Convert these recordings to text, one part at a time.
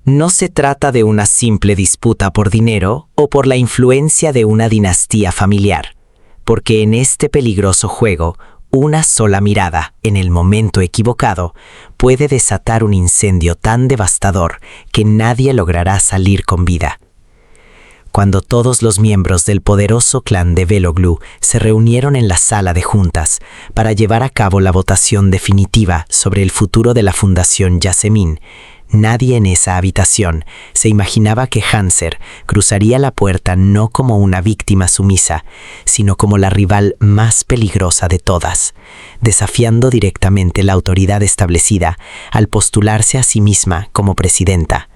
No se trata de una simple disputa por dinero o por la influencia de una dinastía familiar, porque en este peligroso juego, una sola mirada, en el momento equivocado, puede desatar un incendio tan devastador que nadie logrará salir con vida. Cuando todos los miembros del poderoso clan de Veloglu se reunieron en la sala de juntas para llevar a cabo la votación definitiva sobre el futuro de la Fundación Yasemin, nadie en esa habitación se imaginaba que Hanser cruzaría la puerta no como una víctima sumisa, sino como la rival más peligrosa de todas, desafiando directamente la autoridad establecida al postularse a sí misma como presidenta.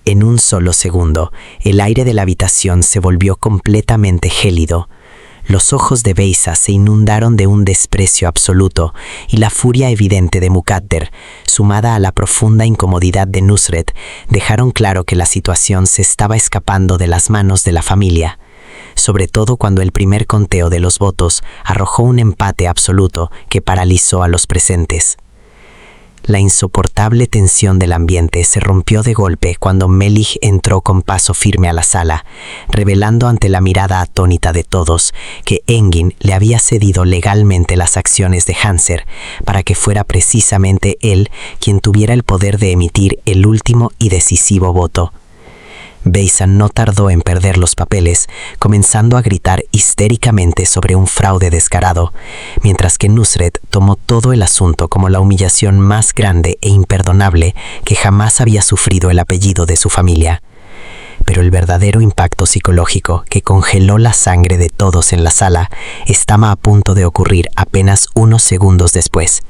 En un solo segundo, el aire de la habitación se volvió completamente gélido. Los ojos de Beyza se inundaron de un desprecio absoluto y la furia evidente de Mukadder, sumada a la profunda incomodidad de Nusret, dejaron claro que la situación se estaba escapando de las manos de la familia, sobre todo cuando el primer conteo de los votos arrojó un empate absoluto que paralizó a los presentes. La insoportable tensión del ambiente se rompió de golpe cuando Melich entró con paso firme a la sala, revelando ante la mirada atónita de todos que Engin le había cedido legalmente las acciones de Hanser para que fuera precisamente él quien tuviera el poder de emitir el último y decisivo voto. Beyza no tardó en perder los papeles, comenzando a gritar histéricamente sobre un fraude descarado, mientras que Nusret tomó todo el asunto como la humillación más grande e imperdonable que jamás había sufrido el apellido de su familia. Pero el verdadero impacto psicológico que congeló la sangre de todos en la sala estaba a punto de ocurrir apenas unos segundos después.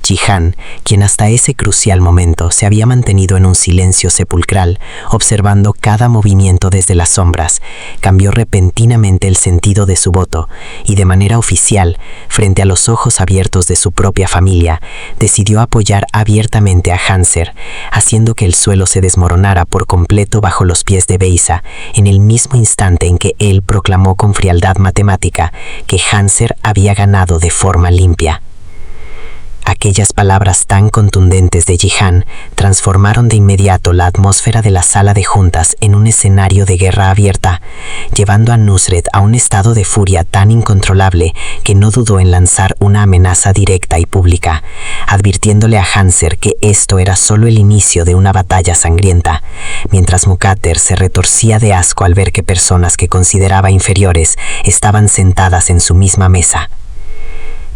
Jihan, quien hasta ese crucial momento se había mantenido en un silencio sepulcral, observando cada movimiento desde las sombras, cambió repentinamente el sentido de su voto y de manera oficial, frente a los ojos abiertos de su propia familia, decidió apoyar abiertamente a Hanser, haciendo que el suelo se desmoronara por completo bajo los pies de Beyza en el mismo instante en que él proclamó con frialdad matemática que Hanser había ganado de forma limpia. Aquellas palabras tan contundentes de Jihan transformaron de inmediato la atmósfera de la sala de juntas en un escenario de guerra abierta, llevando a Nusret a un estado de furia tan incontrolable que no dudó en lanzar una amenaza directa y pública, advirtiéndole a Hanser que esto era solo el inicio de una batalla sangrienta, mientras Mukadder se retorcía de asco al ver que personas que consideraba inferiores estaban sentadas en su misma mesa.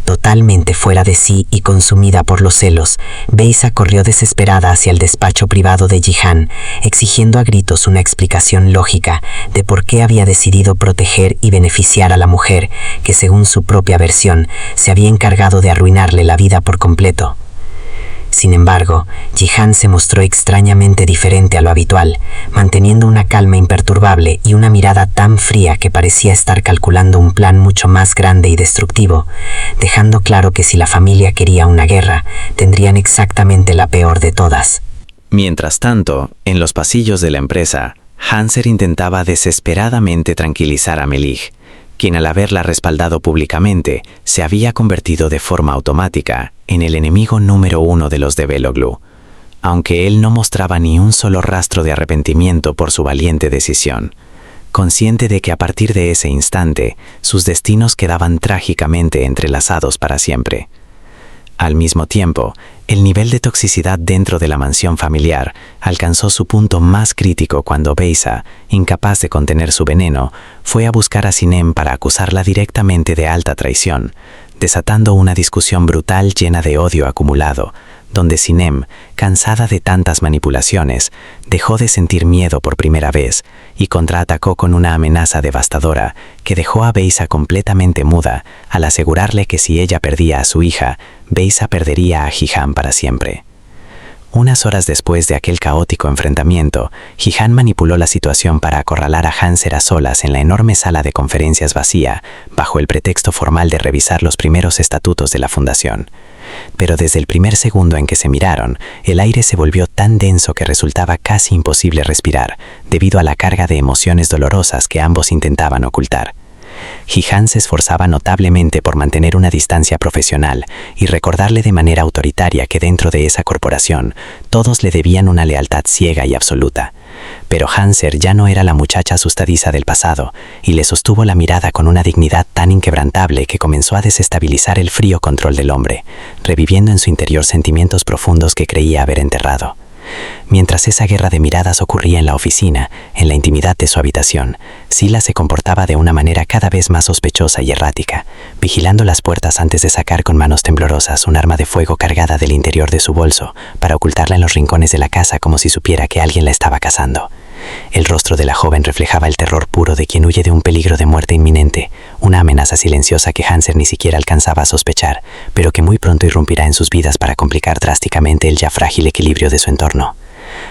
Totalmente fuera de sí y consumida por los celos, Beyza corrió desesperada hacia el despacho privado de Jihan, exigiendo a gritos una explicación lógica de por qué había decidido proteger y beneficiar a la mujer que, según su propia versión, se había encargado de arruinarle la vida por completo. Sin embargo, Jihan se mostró extrañamente diferente a lo habitual, manteniendo una calma imperturbable y una mirada tan fría que parecía estar calculando un plan mucho más grande y destructivo, dejando claro que si la familia quería una guerra, tendrían exactamente la peor de todas. Mientras tanto, en los pasillos de la empresa, Hanser intentaba desesperadamente tranquilizar a Melich, quien al haberla respaldado públicamente se había convertido de forma automática en el enemigo número 1 de los de Veloglu, aunque él no mostraba ni un solo rastro de arrepentimiento por su valiente decisión, consciente de que a partir de ese instante sus destinos quedaban trágicamente entrelazados para siempre. Al mismo tiempo, el nivel de toxicidad dentro de la mansión familiar alcanzó su punto más crítico cuando Beyza, incapaz de contener su veneno, fue a buscar a Sinem para acusarla directamente de alta traición, desatando una discusión brutal llena de odio acumulado, donde Sinem, cansada de tantas manipulaciones, dejó de sentir miedo por primera vez y contraatacó con una amenaza devastadora que dejó a Beyza completamente muda al asegurarle que si ella perdía a su hija, Beyza perdería a Jihan para siempre. Unas horas después de aquel caótico enfrentamiento, Jihan manipuló la situación para acorralar a Hanser a solas en la enorme sala de conferencias vacía, bajo el pretexto formal de revisar los primeros estatutos de la fundación. Pero desde el primer segundo en que se miraron, el aire se volvió tan denso que resultaba casi imposible respirar, debido a la carga de emociones dolorosas que ambos intentaban ocultar. Jihan se esforzaba notablemente por mantener una distancia profesional y recordarle de manera autoritaria que dentro de esa corporación todos le debían una lealtad ciega y absoluta. Pero Hanser ya no era la muchacha asustadiza del pasado y le sostuvo la mirada con una dignidad tan inquebrantable que comenzó a desestabilizar el frío control del hombre, reviviendo en su interior sentimientos profundos que creía haber enterrado. Mientras esa guerra de miradas ocurría en la oficina, en la intimidad de su habitación, Sila se comportaba de una manera cada vez más sospechosa y errática, vigilando las puertas antes de sacar con manos temblorosas un arma de fuego cargada del interior de su bolso para ocultarla en los rincones de la casa como si supiera que alguien la estaba cazando. El rostro de la joven reflejaba el terror puro de quien huye de un peligro de muerte inminente, una amenaza silenciosa que Hanser ni siquiera alcanzaba a sospechar, pero que muy pronto irrumpirá en sus vidas para complicar drásticamente el ya frágil equilibrio de su entorno.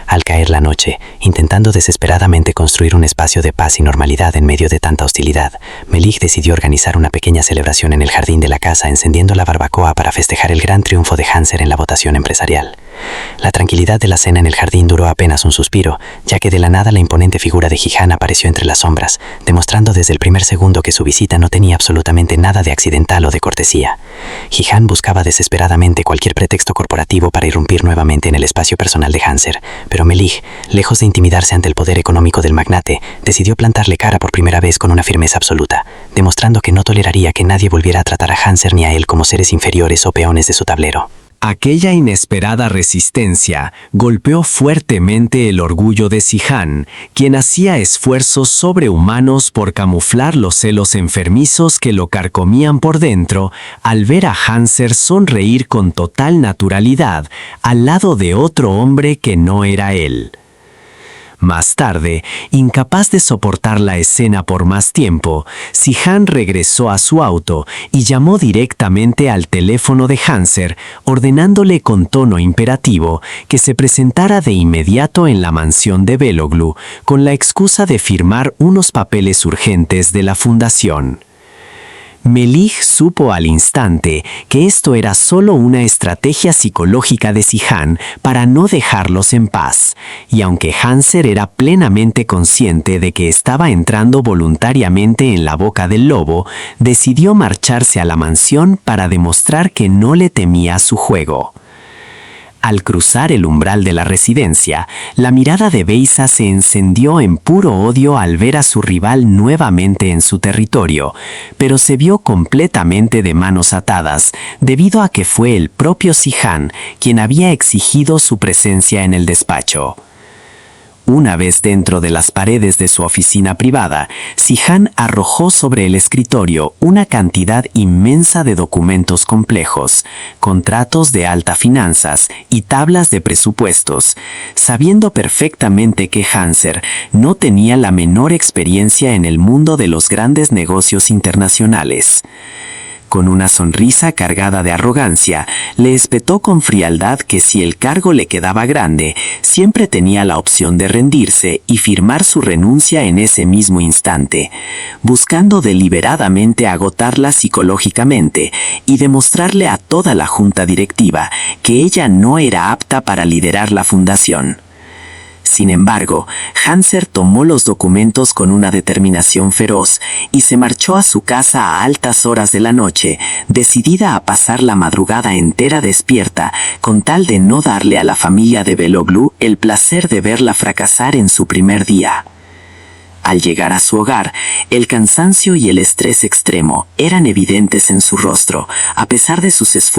Al caer la noche, intentando desesperadamente construir un espacio de paz y normalidad en medio de tanta hostilidad, Melich decidió organizar una pequeña celebración en el jardín de la casa, encendiendo la barbacoa para festejar el gran triunfo de Hanser en la votación empresarial. La tranquilidad de la cena en el jardín duró apenas un suspiro, ya que de la nada la imponente figura de Jihan apareció entre las sombras, demostrando desde el primer segundo que su visita no tenía absolutamente nada de accidental o de cortesía. Jihan buscaba desesperadamente cualquier pretexto corporativo para irrumpir nuevamente en el espacio personal de Hanser, pero Melich, lejos de intimidarse ante el poder económico del magnate, decidió plantarle cara por primera vez con una firmeza absoluta, demostrando que no toleraría que nadie volviera a tratar a Hanser ni a él como seres inferiores o peones de su tablero. Aquella inesperada resistencia golpeó fuertemente el orgullo de Jihan, quien hacía esfuerzos sobrehumanos por camuflar los celos enfermizos que lo carcomían por dentro al ver a Hanser sonreír con total naturalidad al lado de otro hombre que no era él. Más tarde, incapaz de soportar la escena por más tiempo, Jihan regresó a su auto y llamó directamente al teléfono de Hanser, ordenándole con tono imperativo que se presentara de inmediato en la mansión de Beloglu, con la excusa de firmar unos papeles urgentes de la fundación. Melich supo al instante que esto era solo una estrategia psicológica de Jihan para no dejarlos en paz, y aunque Hanser era plenamente consciente de que estaba entrando voluntariamente en la boca del lobo, decidió marcharse a la mansión para demostrar que no le temía su juego. Al cruzar el umbral de la residencia, la mirada de Beisa se encendió en puro odio al ver a su rival nuevamente en su territorio, pero se vio completamente de manos atadas debido a que fue el propio Jihan quien había exigido su presencia en el despacho. Una vez dentro de las paredes de su oficina privada, Jihan arrojó sobre el escritorio una cantidad inmensa de documentos complejos, contratos de alta finanzas y tablas de presupuestos, sabiendo perfectamente que Hanser no tenía la menor experiencia en el mundo de los grandes negocios internacionales. Con una sonrisa cargada de arrogancia, le espetó con frialdad que si el cargo le quedaba grande, siempre tenía la opción de rendirse y firmar su renuncia en ese mismo instante, buscando deliberadamente agotarla psicológicamente y demostrarle a toda la junta directiva que ella no era apta para liderar la fundación. Sin embargo, Hanser tomó los documentos con una determinación feroz y se marchó a su casa a altas horas de la noche, decidida a pasar la madrugada entera despierta con tal de no darle a la familia de Beloglu el placer de verla fracasar en su primer día. Al llegar a su hogar, el cansancio y el estrés extremo eran evidentes en su rostro, a pesar de sus esfuerzos